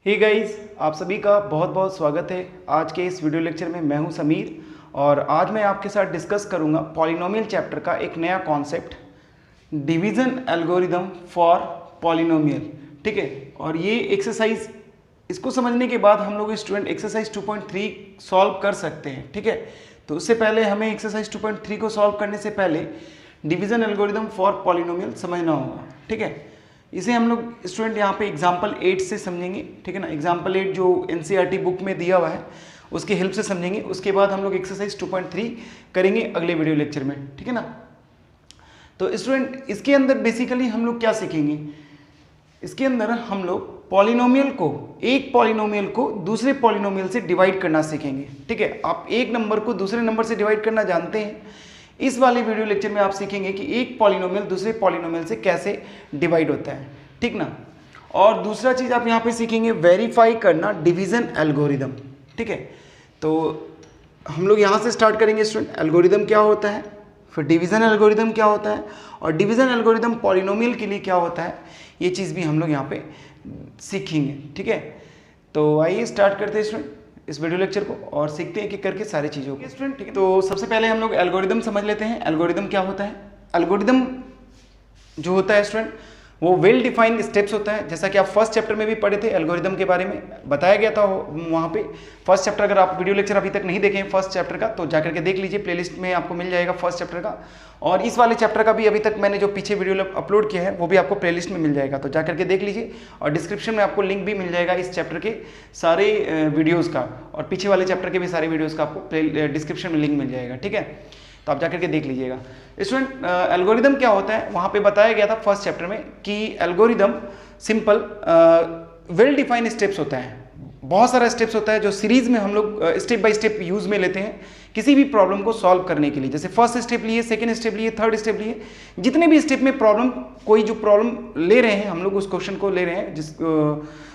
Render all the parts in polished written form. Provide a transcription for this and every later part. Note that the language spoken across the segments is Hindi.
हे गाइस, आप सभी का बहुत बहुत स्वागत है। आज के इस वीडियो लेक्चर में मैं हूं समीर और आज मैं आपके साथ डिस्कस करूंगा पॉलिनोमियल चैप्टर का एक नया concept, division algorithm for polynomial. ठीक है, और ये एक्सरसाइज, इसको समझने के बाद हम लोग स्टूडेंट एक्सरसाइज 2.3 सॉल्व कर सकते हैं। ठीक है, तो उससे पहले हमें एक्सरसाइज 2.3 को सॉल्व करने से पहले डिवीज़न एल्गोरिदम फॉर पॉलिनोमियल समझना होगा। ठीक है, इसे हम लोग स्टूडेंट यहाँ पे एग्जाम्पल 8 से समझेंगे। ठीक है ना, एग्जाम्पल 8 जो एनसीईआरटी बुक में दिया हुआ है उसकी हेल्प से समझेंगे। उसके बाद हम लोग एक्सरसाइज 2.3 करेंगे अगले वीडियो लेक्चर में। ठीक है ना, तो स्टूडेंट इसके अंदर बेसिकली हम लोग क्या सीखेंगे, इसके अंदर हम लोग पॉलिनोमियल को, एक पॉलिनोमियल को दूसरे पॉलिनोमियल से डिवाइड करना सीखेंगे। ठीक है, आप एक नंबर को दूसरे नंबर से डिवाइड करना जानते हैं। इस वाले वीडियो लेक्चर में आप सीखेंगे कि एक पॉलिनोमियल दूसरे पॉलिनोमियल से कैसे डिवाइड होता है। ठीक ना, और दूसरा चीज़ आप यहाँ पे सीखेंगे वेरीफाई करना डिवीज़न एल्गोरिदम। ठीक है, तो हम लोग यहाँ से स्टार्ट करेंगे स्टूडेंट, एल्गोरिदम क्या होता है, फिर डिवीज़न एल्गोरिदम क्या होता है, और डिवीज़न एल्गोरिदम पॉलिनोमियल के लिए क्या होता है, ये चीज़ भी हम लोग यहाँ पे सीखेंगे। ठीक है, तो आइए स्टार्ट करते हैं स्टूडेंट इस वीडियो लेक्चर को और सीखते हैं कि करके सारी चीज़ों को। स्टूडेंट ठीक है, तो सबसे पहले हम लोग एल्गोरिदम समझ लेते हैं। एल्गोरिदम क्या होता है, एल्गोरिदम जो होता है स्टूडेंट वो वेल डिफाइंड स्टेप्स होता है। जैसा कि आप फर्स्ट चैप्टर में भी पढ़े थे, एल्गोरिदम के बारे में बताया गया था वहाँ पे फर्स्ट चैप्टर। अगर आप वीडियो लेक्चर अभी तक नहीं देखे हैं फर्स्ट चैप्टर का तो जाकर के देख लीजिए, प्लेलिस्ट में आपको मिल जाएगा फर्स्ट चैप्टर का। और इस वाले चैप्टर का भी अभी तक मैंने जो पीछे वीडियो अपलोड किया है वो भी आपको प्लेलिस्ट में मिल जाएगा, तो जाकर के देख लीजिए। और डिस्क्रिप्शन में आपको लिंक भी मिल जाएगा इस चैप्टर के सारे वीडियोज़ का, और पीछे वाले चैप्टर के भी सारे वीडियोज़ का आपको डिस्क्रिप्शन में लिंक मिल जाएगा। ठीक है, तो आप जाकर के देख लीजिएगा। स्टूडेंट एल्गोरिदम क्या होता है, वहाँ पे बताया गया था फर्स्ट चैप्टर में कि algorithm simple well defined steps होता है। बहुत सारा स्टेप्स होता है जो सीरीज में हम लोग स्टेप बाय स्टेप यूज में लेते हैं किसी भी प्रॉब्लम को सॉल्व करने के लिए। जैसे फर्स्ट स्टेप लिए, सेकंड स्टेप लिए, थर्ड स्टेप लिए, जितने भी स्टेप में प्रॉब्लम, कोई जो प्रॉब्लम ले रहे हैं हम लोग, उस क्वेश्चन को ले रहे हैं, जिस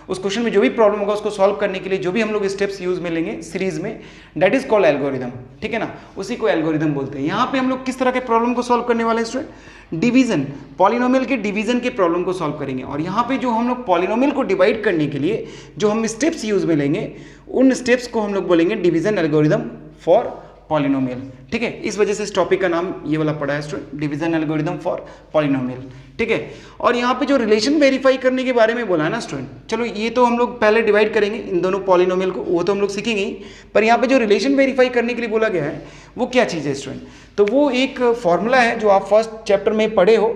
उस क्वेश्चन में जो भी प्रॉब्लम होगा उसको सॉल्व करने के लिए जो भी हम लोग स्टेप्स यूज में लेंगे सीरीज में, दैट इज कॉल्ड एल्गोरिदम। ठीक है ना, उसी को एल्गोरिदम बोलते हैं। यहाँ पे हम लोग किस तरह के प्रॉब्लम को सॉल्व करने वाले हैं स्टूडेंट, डिवीजन, पॉलिनोमियल के डिवीजन के प्रॉब्लम को सॉल्व करेंगे। और यहाँ पे जो हम लोग पॉलिनोमियल को डिवाइड करने के लिए जो हम स्टेप्स यूज में लेंगे उन स्टेप्स को हम लोग बोलेंगे डिवीजन एल्गोरिदम फॉर पॉलिनोमियल। ठीक है, इस वजह से इस टॉपिक का नाम ये वाला पड़ा है student, division algorithm for polynomial. ठीक है, और यहाँ पे जो रिलेशन वेरीफाई करने के बारे में बोला है ना स्टूडेंट, चलो ये तो हम लोग पहले डिवाइड करेंगे इन दोनों पॉलिनोमियल को, वो तो हम लोग सीखेंगे ही, पर यहाँ पे जो रिलेशन वेरीफाई करने के लिए बोला गया है वो क्या चीज़ है स्टूडेंट, तो वो एक फॉर्मूला है जो आप फर्स्ट चैप्टर में पढ़े हो,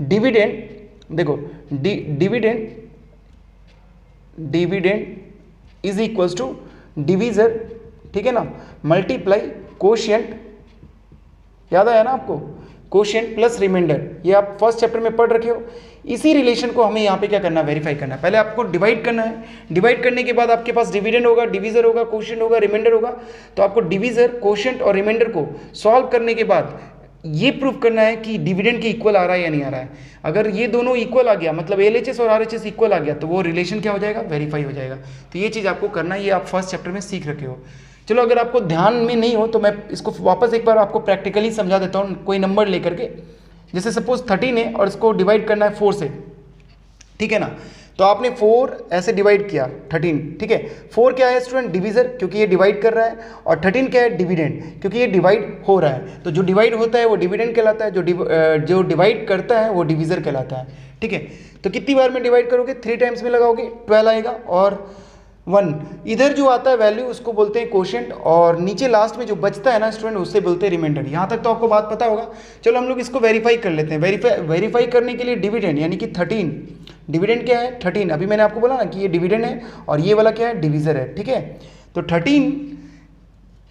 डिविडेंड। देखो dividend is equals to divisor, ठीक है ना, मल्टीप्लाई कोशिएंट, याद आया ना आपको, कोशिएंट प्लस रिमाइंडर, ये आप फर्स्ट चैप्टर में पढ़ रखे हो। इसी रिलेशन को हमें यहाँ पे क्या करना है, वेरीफाई करना है। पहले आपको डिवाइड करना है, डिवाइड करने के बाद आपके पास डिविडेंड होगा, डिवीजर होगा, कोशिएंट होगा, रिमाइंडर होगा। तो आपको डिवीजर, कोशिएंट और रिमाइंडर को सॉल्व करने के बाद ये प्रूव करना है कि डिविडेंड के इक्वल आ रहा है या नहीं आ रहा है। अगर ये दोनों इक्वल आ गया, मतलब LHS और RHS इक्वल आ गया, तो वो रिलेशन क्या हो जाएगा, वेरीफाई हो जाएगा। तो ये चीज़ आपको करना है, ये आप फर्स्ट चैप्टर में सीख रखे हो। चलो अगर आपको ध्यान में नहीं हो तो मैं इसको वापस एक बार आपको प्रैक्टिकली समझा देता हूँ, कोई नंबर लेकर के। जैसे सपोज 13 है और इसको डिवाइड करना है 4 से, ठीक है ना, तो आपने 4 ऐसे डिवाइड किया 13, ठीक है। 4 क्या है स्टूडेंट, डिवीजर, क्योंकि ये डिवाइड कर रहा है, और 13 क्या है, डिविडेंड, क्योंकि ये डिवाइड हो रहा है। तो जो डिवाइड होता है वो डिविडेंड कहलाता है, जो डिवाइड करता है वो डिवीजर कहलाता है। ठीक है, तो कितनी बार में डिवाइड करोगे, 3 टाइम्स में लगाओगे, 12 आएगा, और 1 इधर जो आता है वैल्यू उसको बोलते हैं कोशिएंट, और नीचे लास्ट में जो बचता है ना स्टूडेंट उससे बोलते हैं रिमाइंडर। यहाँ तक तो आपको बात पता होगा। चलो हम लोग इसको वेरीफाई कर लेते हैं। वेरीफाई करने के लिए डिविडेंड यानी कि 13, डिविडेंड क्या है 13, अभी मैंने आपको बोला ना कि ये डिविडेंड है और ये वाला क्या है, डिवीजर है। ठीक है, तो 13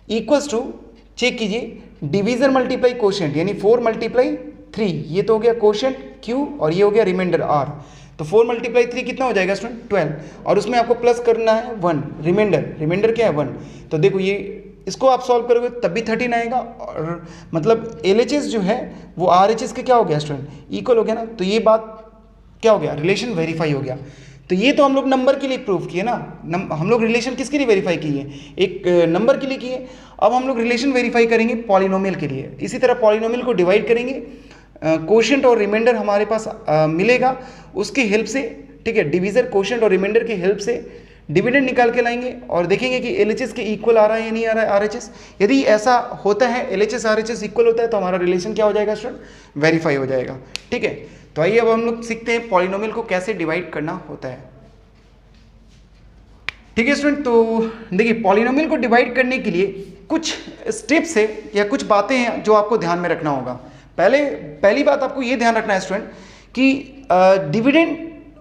इक्वल्स टू, चेक कीजिए, डिवीजर मल्टीप्लाई कोशिएंट यानी 4 मल्टीप्लाई 3, ये तो हो गया कोशिएंट Q और ये हो गया रिमाइंडर R। तो 4 मल्टीप्लाई 3 कितना हो जाएगा स्टूडेंट, 12, और उसमें आपको प्लस करना है 1, रिमाइंडर क्या है 1। तो देखो ये इसको आप सॉल्व करोगे तब भी 13 आएगा, और मतलब LHS जो है वो RHS के क्या हो गया स्टूडेंट, इक्वल हो गया ना। तो ये बात क्या हो गया, रिलेशन वेरीफाई हो गया। तो ये तो हम लोग नंबर के लिए प्रूव किए ना, हम लोग रिलेशन किसके लिए वेरीफाई किए, एक नंबर के लिए किए। अब हम लोग रिलेशन वेरीफाई करेंगे पॉलिनोमियल के लिए। इसी तरह पॉलिनोमियल को डिवाइड करेंगे, कोशिएंट और रिमाइंडर हमारे पास मिलेगा, उसकी हेल्प से, ठीक है, डिवीजर, कोशिएंट और रिमाइंडर की हेल्प से डिविडेंड निकाल के लाएंगे और देखेंगे कि LHS के इक्वल आ रहा है या नहीं आ रहा है RHS। यदि ऐसा होता है, LHS RHS इक्वल होता है, तो हमारा रिलेशन क्या हो जाएगा स्टूडेंट, वेरीफाई हो जाएगा। ठीक है, तो आइए अब हम लोग सीखते हैं पॉलिनोमियल को कैसे डिवाइड करना होता है। ठीक है स्टूडेंट, तो देखिए पॉलिनोमियल को डिवाइड करने के लिए कुछ स्टेप्स है या कुछ बातें हैं जो आपको ध्यान में रखना होगा। पहली बात आपको ये ध्यान रखना है स्टूडेंट कि डिविडेंड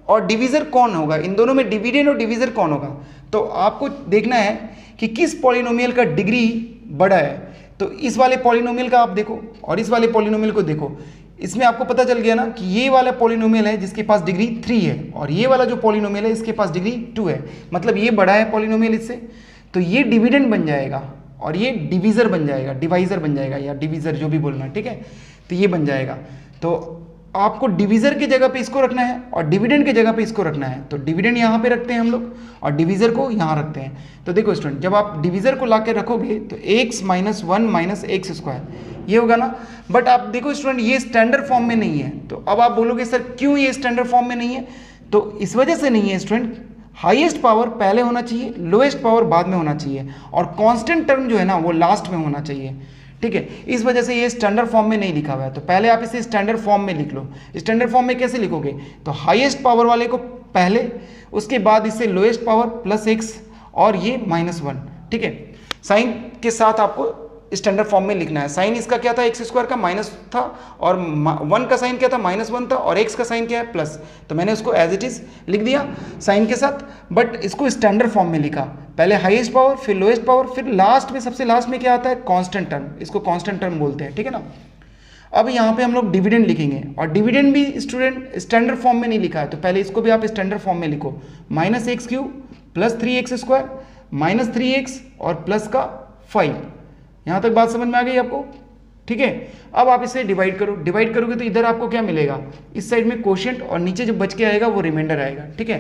और डिवीज़र कौन होगा, इन दोनों में डिविडेंड और डिवीज़र कौन होगा। तो आपको देखना है कि किस पॉलिनोमियल का डिग्री बड़ा है। तो इस वाले पॉलिनोमियल का आप देखो और इस वाले पॉलिनोमियल को देखो, इसमें आपको पता चल गया ना कि ये वाला पॉलिनोमियल है जिसके पास डिग्री 3 है और ये वाला जो पॉलिनोमियल है इसके पास डिग्री 2 है, मतलब ये बड़ा है पॉलिनोमियल इससे, तो ये डिविडेंड बन जाएगा और ये डिवीज़र बन जाएगा, डिवाइज़र बन जाएगा या डिवीज़र जो भी बोलना है। ठीक है, तो ये बन जाएगा। तो आपको डिवीज़र की जगह पे इसको रखना है और डिविडेंड की जगह पे इसको रखना है। तो डिविडेंड यहाँ पे रखते हैं हम लोग और डिवीज़र को यहाँ रखते हैं। तो देखो स्टूडेंट, जब आप डिवीज़र को ला के रखोगे तो x - 1 - x² ये होगा ना। बट आप देखो स्टूडेंट, ये स्टैंडर्ड फॉर्म में नहीं है। तो अब आप बोलोगे सर क्यों ये स्टैंडर्ड फॉर्म में नहीं है, तो इस वजह से नहीं है स्टूडेंट, हाईएस्ट पावर पहले होना चाहिए, लोएस्ट पावर बाद में होना चाहिए और कांस्टेंट टर्म जो है ना वो लास्ट में होना चाहिए। ठीक है, इस वजह से ये स्टैंडर्ड फॉर्म में नहीं लिखा हुआ है। तो पहले आप इसे स्टैंडर्ड फॉर्म में लिख लो। स्टैंडर्ड फॉर्म में कैसे लिखोगे, तो हाईएस्ट पावर वाले को पहले, उसके बाद इससे लोएस्ट पावर प्लस x और ये -1। ठीक है, साइन के साथ आपको स्टैंडर्ड फॉर्म में लिखना है। साइन इसका क्या था, x² का माइनस था और 1 का साइन क्या था, -1 था और x का साइन क्या है, प्लस। तो मैंने उसको एज इट इज लिख दिया साइन के साथ, बट इसको स्टैंडर्ड फॉर्म में लिखा। पहले हाईएस्ट पावर, फिर लोएस्ट पावर, फिर लास्ट में, सबसे लास्ट में क्या आता है, कांस्टेंट टर्म। इसको कांस्टेंट टर्म बोलते हैं। ठीक है ना। अब यहाँ पे हम लोग डिविडेंड लिखेंगे और डिविडेंड भी स्टूडेंट स्टैंडर्ड फॉर्म में नहीं लिखा है, तो पहले इसको भी आप स्टैंडर्ड फॉर्म में लिखो, -x³ plus 3x² minus 3x और प्लस का 5। यहाँ तक बात समझ में आ गई आपको। ठीक है, अब आप इसे डिवाइड करो। डिवाइड करोगे तो इधर आपको क्या मिलेगा, इस साइड में कोशेंट और नीचे जो बच के आएगा वो रिमाइंडर आएगा। ठीक है,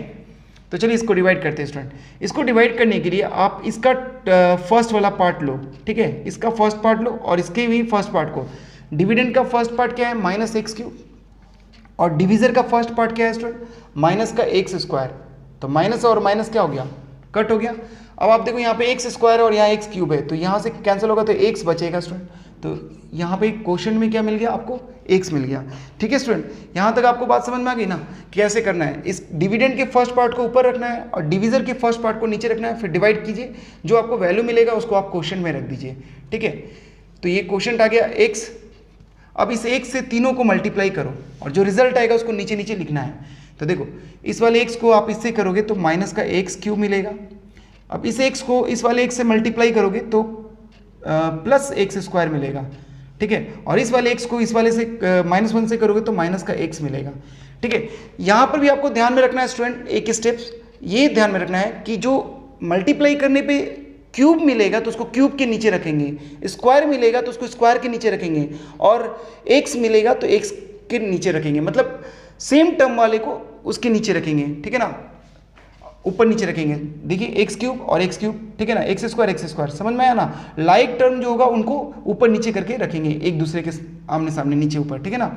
तो चलिए इसको डिवाइड करते हैं स्टूडेंट। इसको डिवाइड करने के लिए आप इसका फर्स्ट वाला पार्ट लो। ठीक है, इसका फर्स्ट पार्ट लो और इसके भी फर्स्ट पार्ट को। डिविडेंड का फर्स्ट पार्ट क्या है, -x³ और डिवीज़र का फर्स्ट पार्ट क्या है स्टूडेंट, माइनस का x²। तो माइनस और माइनस क्या हो गया, कट हो गया। अब आप देखो यहाँ पे x² और यहाँ x³ है, तो यहाँ से कैंसिल होगा तो x बचेगा स्टूडेंट। तो यहाँ पे क्वेश्चन में क्या मिल गया आपको, x मिल गया। ठीक है स्टूडेंट, यहाँ तक आपको बात समझ में आ गई ना, कैसे करना है। इस डिविडेंड के फर्स्ट पार्ट को ऊपर रखना है और डिवीज़र के फर्स्ट पार्ट को नीचे रखना है, फिर डिवाइड कीजिए, जो आपको वैल्यू मिलेगा उसको आप क्वेश्चन में रख दीजिए। ठीक है, तो ये क्वेश्चन आ गया x। अब इस x से तीनों को मल्टीप्लाई करो और जो रिजल्ट आएगा उसको नीचे नीचे लिखना है। तो देखो इस वाले x को आप इससे करोगे तो माइनस का x³ मिलेगा। अब इस x को इस वाले x से मल्टीप्लाई करोगे तो प्लस x² मिलेगा। ठीक है, और इस वाले x को इस वाले से -1 से करोगे तो माइनस का x मिलेगा। ठीक है, यहाँ पर भी आपको ध्यान में रखना है स्टूडेंट, एक स्टेप्स ये ध्यान में रखना है कि जो मल्टीप्लाई करने पे क्यूब मिलेगा तो उसको क्यूब के नीचे रखेंगे, स्क्वायर मिलेगा तो उसको स्क्वायर के नीचे रखेंगे और x मिलेगा तो x के नीचे रखेंगे, मतलब सेम टर्म वाले को उसके नीचे रखेंगे। ठीक है ना, ऊपर नीचे रखेंगे। देखिए x³ और x³, ठीक है ना, x² समझ में आया ना। लाइक टर्म जो होगा उनको ऊपर नीचे करके रखेंगे एक दूसरे के आमने सामने, नीचे ऊपर। ठीक है ना।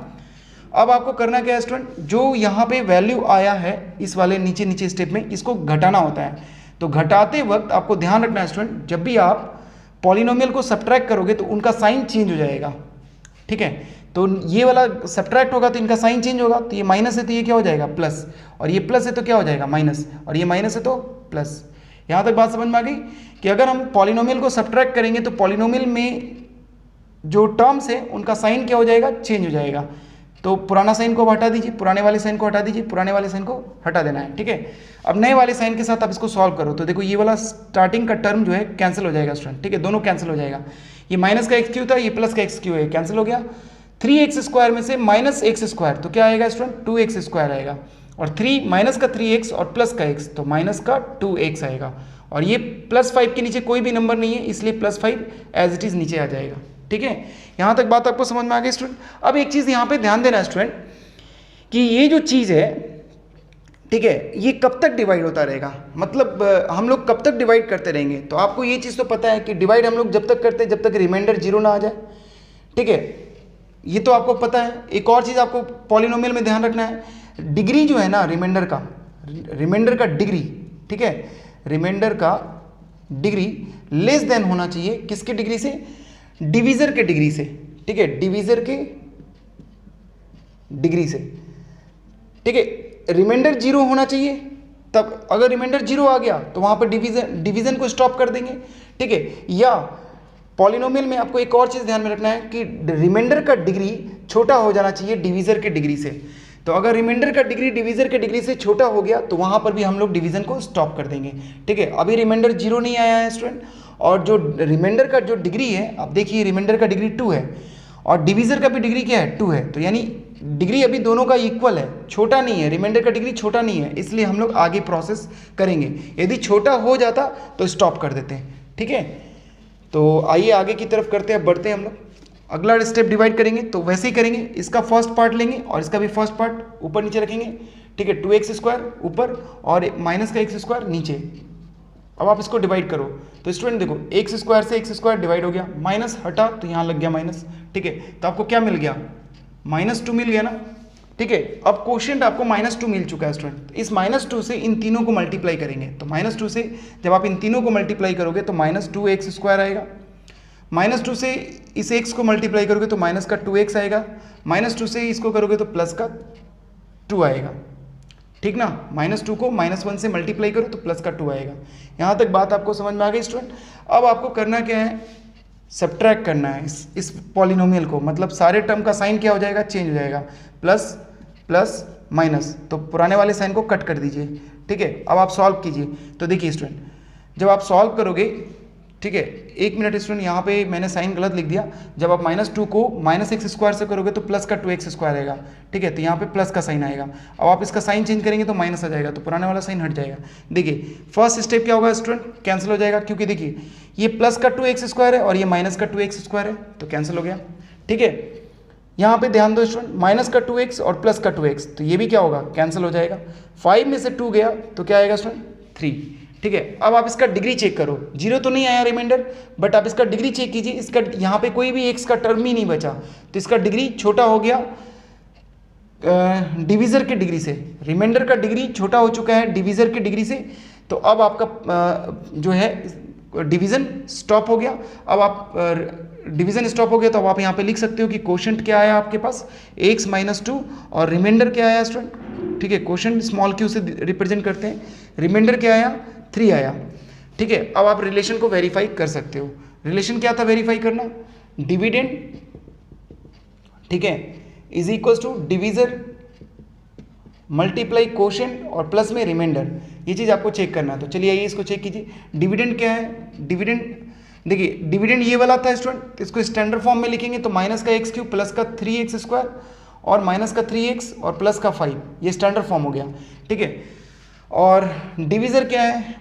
अब आपको करना क्या है स्टूडेंट, जो यहाँ पे वैल्यू आया है इस वाले नीचे नीचे स्टेप में, इसको घटाना होता है। तो घटाते वक्त आपको ध्यान रखना है स्टूडेंट, जब भी आप पॉलिनोमियल को सब्ट्रैक्ट करोगे तो उनका साइन चेंज हो जाएगा। ठीक है, तो ये वाला सब्ट्रैक्ट होगा तो इनका साइन चेंज होगा। तो ये माइनस है तो ये क्या हो जाएगा, प्लस, और ये प्लस है तो क्या हो जाएगा, माइनस, और ये माइनस है तो प्लस। यहाँ तक बात समझ में आ गई कि अगर हम पॉलिनोमियल को सब्ट्रैक्ट करेंगे तो पॉलिनोमियल में जो टर्म्स है उनका साइन क्या हो जाएगा, चेंज हो जाएगा। तो पुराना साइन को हटा दीजिए, पुराने वाले साइन को हटा दीजिए, पुराने वाले साइन को हटा देना है। ठीक है, अब नए वाले साइन के साथ आप इसको सॉल्व करो तो देखो ये वाला स्टार्टिंग का टर्म जो है कैंसिल हो जाएगा स्टूडेंट। ठीक है, दोनों कैंसिल हो जाएगा। ये माइनस का x³ था, ये प्लस का x³ है, कैंसिल हो गया। 3x² में से -x² तो क्या आएगा स्टूडेंट, 2x² आएगा, और 3 माइनस का 3x और प्लस का x तो माइनस का 2x आएगा, और ये +5 के नीचे कोई भी नंबर नहीं है इसलिए +5 एज इट इज नीचे आ जाएगा। ठीक है, यहाँ तक बात आपको समझ में आ गई स्टूडेंट। अब एक चीज़ यहाँ पे ध्यान देना है स्टूडेंट कि ये जो चीज़ है, ठीक है, ये कब तक डिवाइड होता रहेगा, मतलब हम लोग कब तक डिवाइड करते रहेंगे। तो आपको ये चीज़ तो पता है कि डिवाइड हम लोग जब तक करते हैं जब तक रिमाइंडर 0 ना आ जाए। ठीक है, ये तो आपको पता है। एक और चीज़ आपको पॉलिनोमियल में ध्यान रखना है, डिग्री जो है ना रिमाइंडर का डिग्री, ठीक है, रिमाइंडर का डिग्री लेस देन होना चाहिए किसके डिग्री से, डिवीजर के डिग्री से, ठीक है, डिवीजर के डिग्री से, ठीक है। रिमाइंडर 0 होना चाहिए, तब अगर रिमाइंडर 0 आ गया तो वहां पर डिवीजन को स्टॉप कर देंगे, ठीक है। या पॉलिनोमियल में आपको एक और चीज ध्यान में रखना है कि रिमाइंडर का डिग्री छोटा हो जाना चाहिए डिवीजर के डिग्री से। तो अगर रिमाइंडर का डिग्री डिवीजर के डिग्री से छोटा हो गया तो वहां पर भी हम लोग डिवीजन को स्टॉप कर देंगे, ठीक है। अभी रिमाइंडर 0 नहीं आया है स्टूडेंट, और जो रिमाइंडर का जो डिग्री है, अब देखिए रिमाइंडर का डिग्री 2 है और डिवीजर का भी डिग्री क्या है, 2 है। तो यानी डिग्री अभी दोनों का इक्वल है, छोटा नहीं है, रिमाइंडर का डिग्री छोटा नहीं है, इसलिए हम लोग आगे प्रोसेस करेंगे। यदि छोटा हो जाता तो स्टॉप कर देते हैं, ठीक है। तो आइए आगे की तरफ करते हैं, बढ़ते हैं हम लोग। अगला स्टेप डिवाइड करेंगे तो वैसे ही करेंगे, इसका फर्स्ट पार्ट लेंगे और इसका भी फर्स्ट पार्ट ऊपर नीचे रखेंगे, ठीक है। 2x² ऊपर और माइनस का x² नीचे। अब आप इसको डिवाइड करो तो स्टूडेंट देखो x² से x² डिवाइड हो गया, माइनस हटा तो यहाँ लग गया माइनस, ठीक है। तो आपको क्या मिल गया, -2 मिल गया ना, ठीक है। अब कोशेंट आपको -2 मिल चुका है स्टूडेंट। इस -2 से इन तीनों को मल्टीप्लाई करेंगे, तो -2 से जब आप इन तीनों को मल्टीप्लाई करोगे तो -2x² आएगा, -2 से इस x को मल्टीप्लाई करोगे तो माइनस का 2x आएगा, -2 से इसको करोगे तो प्लस का 2 आएगा, ठीक ना। -2 को -1 से मल्टीप्लाई करो तो प्लस का 2 आएगा। यहाँ तक बात आपको समझ में आ गई स्टूडेंट। अब आपको करना क्या है, सब्ट्रैक्ट करना है इस पॉलिनोमियल को, मतलब सारे टर्म का साइन क्या हो जाएगा, चेंज हो जाएगा, प्लस प्लस माइनस, तो पुराने वाले साइन को कट कर दीजिए, ठीक है। अब आप सॉल्व कीजिए तो देखिए स्टूडेंट, जब आप सॉल्व करोगे, ठीक है, 1 मिनट स्टूडेंट, यहाँ पे मैंने साइन गलत लिख दिया। जब आप -2 को -x² से करोगे तो प्लस का 2x² आएगा, ठीक है। तो यहाँ पे प्लस का साइन आएगा। अब आप इसका साइन चेंज करेंगे तो माइनस आ जाएगा, तो पुराने वाला साइन हट जाएगा। देखिए फर्स्ट स्टेप क्या होगा स्टूडेंट, कैंसिल हो जाएगा, क्योंकि देखिए ये प्लस का 2x² है और ये माइनस का 2x² है, तो कैंसिल हो गया, ठीक है। यहाँ पे ध्यान दो स्टूडेंट, माइनस का 2x और प्लस का 2x, तो ये भी क्या होगा, कैंसिल हो जाएगा। 5 में से 2 गया तो क्या आएगा स्टूडेंट, 3, ठीक है। अब आप इसका डिग्री चेक करो, 0 तो नहीं आया रिमाइंडर, बट आप इसका डिग्री चेक कीजिए। इसका यहाँ पे कोई भी x का टर्म ही नहीं बचा, तो इसका डिग्री छोटा हो गया डिवीजर के डिग्री से। रिमाइंडर का डिग्री छोटा हो चुका है डिवीजर के डिग्री से, तो अब आपका जो है डिवीजन स्टॉप हो गया। अब आप डिवीजन स्टॉप हो गया तो अब आप यहाँ पे लिख सकते हो कि कोशेंट क्या आया आपके पास, x - 2, और रिमाइंडर क्या आया स्टूडेंट, ठीक है। कोशेंट स्मॉल q से रिप्रेजेंट करते हैं, रिमाइंडर क्या आया, 3 आया, ठीक है। अब आप रिलेशन को वेरीफाई कर सकते हो। रिलेशन क्या था वेरीफाई करना, डिविडेंड, ठीक है, is equal to divisor multiply quotient और प्लस में रिमाइंडर, ये चीज़ आपको चेक करना है। तो चलिए आइए इसको चेक कीजिए। डिविडेंड क्या है, डिविडेंड देखिए, डिविडेंड ये वाला था स्टूडेंट, इसको स्टैंडर्ड फॉर्म में लिखेंगे तो -x³ प्लस का 3x² और माइनस का 3x और प्लस का 5, ये स्टैंडर्ड फॉर्म हो गया, ठीक है। और डिवीजर क्या है,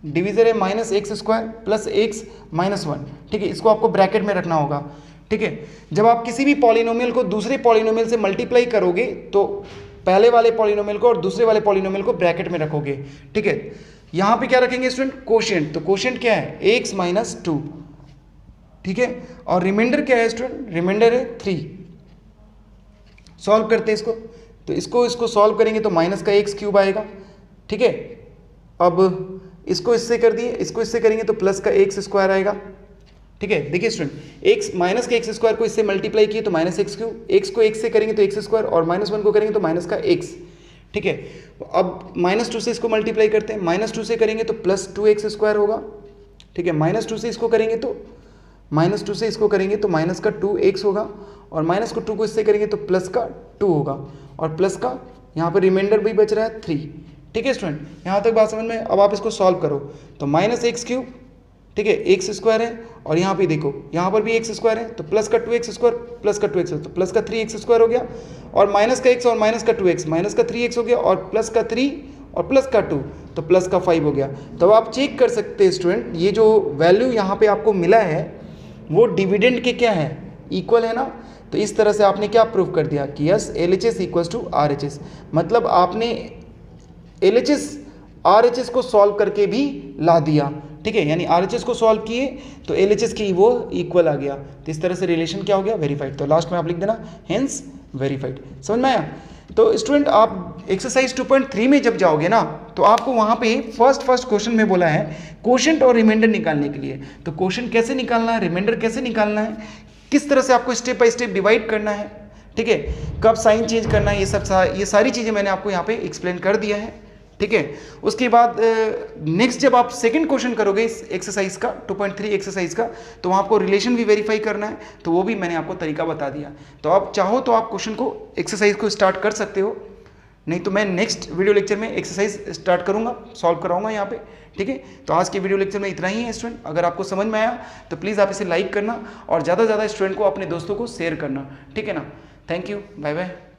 डिवीजर है -x² प्लस x -1, ठीक है। इसको आपको ब्रैकेट में रखना होगा, ठीक है। जब आप किसी भी पॉलिनोमियल को दूसरे पॉलिनोमियल से मल्टीप्लाई करोगे तो पहले वाले पॉलिनोमियल को और दूसरे वाले पॉलिनोमियल को ब्रैकेट में रखोगे, ठीक है। यहाँ पे क्या रखेंगे स्टूडेंट, कोशेंट, तो कोशेंट क्या है, x - 2, ठीक है। और रिमाइंडर क्या है स्टूडेंट, रिमाइंडर है 3। सॉल्व करते हैं इसको, तो इसको सॉल्व करेंगे तो माइनस का x³ आएगा, ठीक है। अब इसको इससे कर दिए, इसको इससे करेंगे तो प्लस का x² आएगा, ठीक है। देखिए स्टूडेंट, x माइनस का x² को इससे मल्टीप्लाई किए तो -x³, x को x से करेंगे तो x² और -1 को करेंगे तो माइनस का x, ठीक है। अब -2 से इसको मल्टीप्लाई करते हैं, -2 से करेंगे तो प्लस 2x² होगा, ठीक है। -2 से इसको करेंगे तो -2 से इसको करेंगे तो माइनस का 2x होगा, और माइनस को 2 को इससे करेंगे तो प्लस का 2 होगा, और प्लस का यहाँ पर रिमाइंडर भी बच रहा है 3, ठीक है स्टूडेंट। यहाँ तक बात समझ में। अब आप इसको सॉल्व करो तो -x³, ठीक है, x² है, और यहाँ पे देखो यहाँ पर भी x² है, तो प्लस का 2x² प्लस का 2x, तो प्लस का 3x² हो गया, और माइनस का x और माइनस का 2x, माइनस का 3x हो गया, और प्लस का 3 और प्लस का 2, तो प्लस का 5 हो गया। तो आप चेक कर सकते हैं स्टूडेंट, ये जो वैल्यू यहाँ पे आपको मिला है वो डिविडेंड के क्या है, इक्वल है ना। तो इस तरह से आपने क्या प्रूव कर दिया कि यस LHS = RHS, मतलब आपने LHS RHS को सॉल्व करके भी ला दिया, ठीक है। यानी RHS को सॉल्व किए तो LHS की वो इक्वल आ गया, तो इस तरह से रिलेशन क्या हो गया, वेरीफाइड। तो लास्ट में आप लिख देना हेंस वेरीफाइड। समझ में आया। तो स्टूडेंट आप एक्सरसाइज 2.3 में जब जाओगे ना तो आपको वहाँ पे फर्स्ट क्वेश्चन में बोला है क्वोशंट और रिमाइंडर निकालने के लिए। तो क्वोशंट कैसे निकालना है, रिमाइंडर कैसे निकालना है, किस तरह से आपको स्टेप बाय स्टेप डिवाइड करना है, ठीक है, कब साइन चेंज करना है, ये सारी चीज़ें मैंने आपको यहाँ पे एक्सप्लेन कर दिया है, ठीक है। उसके बाद नेक्स्ट जब आप सेकंड क्वेश्चन करोगे इस एक्सरसाइज का 2.3 एक्सरसाइज का, तो वहाँ आपको रिलेशन भी वेरीफाई करना है, तो वो भी मैंने आपको तरीका बता दिया। तो आप चाहो तो आप क्वेश्चन को एक्सरसाइज को स्टार्ट कर सकते हो, नहीं तो मैं नेक्स्ट वीडियो लेक्चर में एक्सरसाइज स्टार्ट करूँगा, सॉल्व कराऊंगा यहाँ पे, ठीक है। तो आज के वीडियो लेक्चर में इतना ही है स्टूडेंट। अगर आपको समझ में आया तो प्लीज़ आप इसे लाइक करना और ज़्यादा से ज़्यादा स्टूडेंट को, अपने दोस्तों को शेयर करना, ठीक है ना। Thank you, bye bye.